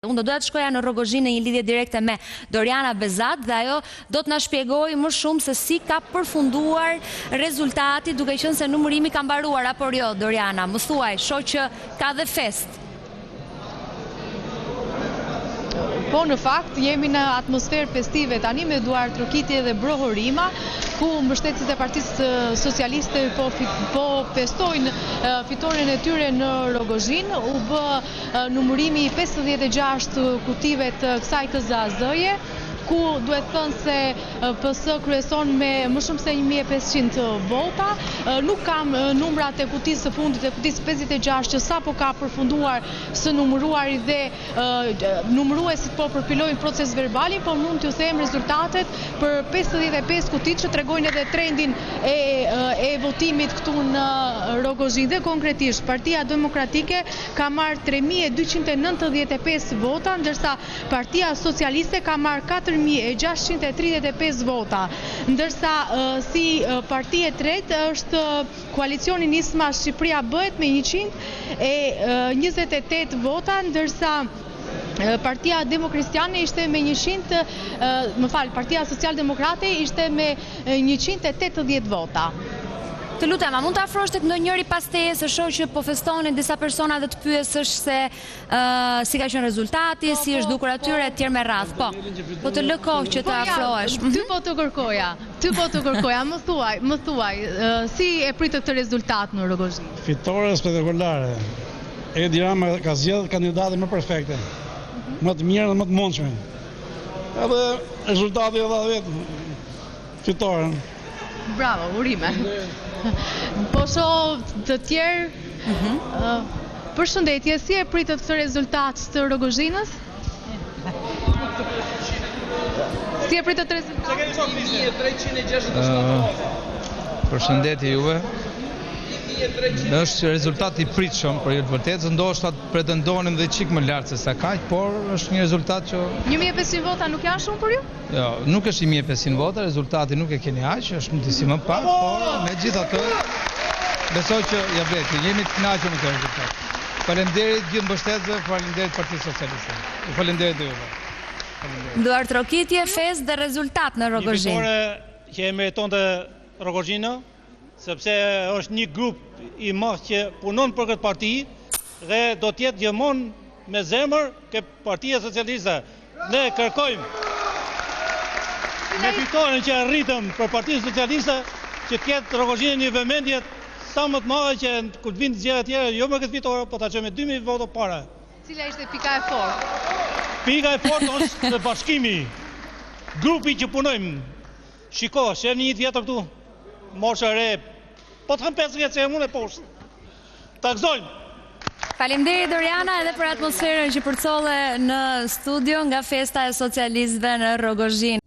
Unë do doja të shkoja në Rogozhinë në një lidhje direkte me Doriana Bezat dhe ajo do të na shpjegojë më shumë se si ka përfunduar rezultati, duke qenë se numërimi ka mbaruar apo jo. Doriana, më thuaj, shoh që ka dhe fest. Po, në fakt, jemi në atmosferë festive tani me Eduard Trokiti dhe Brohorima, ku mbështetësit e Partisë Socialiste po festojnë fitoren e tyre në Rogozhinë. U bë numërimi 56 kutive të kësaj KZAZ-je, ku duhet thënë se PS kryeson me më shumë se 1500 vota. Nuk kam numrat e kutisë së fundit, e kutisë 56 që sapo ka përfunduar së numëruari dhe numëruesit po përpilojnë proces verbalin, po mund t'ju them rezultatet për 55 kutit që tregojnë edhe trendin e votimit këtu në Rogozhinë. Dhe konkretisht, Partia Demokratike ka marrë 3295 vota, ndërsa Partia Socialiste ka marrë 4635 vota, ndërsa si parti e tretë është koalicioni Nisma Shqipëria bëhet me 128 vota, ndërsa Partia Demokristiane ishte me Partia ishte me 180 vota. Të lutem, a mund të afrosh tek ndonjëri pas teje, se shoh që po festonin disa persona dhe të pyesësh se si ka qenë rezultati, si është dukur atyre etj me radhë. Po të lë kohë që të afrohesh. Ty po të kërkoja, më thuaj, si e pritet këtë rezultat në Rogozhinë? Fitore spektakolare. Edi Rama ka zgjedhur kandidatë më perfekte, më të mirë dhe më të mundshme. Edhe rezultati e dha vetë fitoren. Bravo, urime. Po shoh të tjerë, përshëndetje, si e pritet këtë rezultat të Rogozhinës? Si e pritet rezultat? Përshëndetje juve. Është rezultat i pritshëm, për të vërtetë, ndoshta pretendonim dhe çik më lart se sa kaq, por është një rezultat që 1500 vota nuk janë shumë për ju? Jo, nuk është 1500 vota, rezultati nuk e keni aq, është një disi më pak, por megjithatë besoj që ja vlet, jemi të kënaqur me këtë rezultat. Faleminderit gjithë mbështetësve, faleminderit Partisë Socialiste. Faleminderit juve. Eduard Trokiti, fest dhe rezultat në Rogozhinë. Një fitore që e meritonte Rogozhina, sepse është një grup i madh që punon për këtë parti dhe do të jetë gjithmonë me zemër ke Partia Socialiste. Ne kërkojmë me fitoren që arritëm për Partinë Socialiste që të ketë Rogozhinë një vëmendje sa më të madhe që kur të vinë zgjedhjet tjera, jo me këtë fitore, po ta çojmë me 2000 vota para. Cila ishte pika e fortë? Pika e fortë është të bashkimi, grupi që punojmë. Shiko, që një vjetër këtu, moshë e re, po të hëm 5 vjetë që e mune poshtë. Ta gëzojmë! Faleminderit Doriana edhe për atmosferën që përcolle në studio nga festa e socialistëve në Rogozhinë.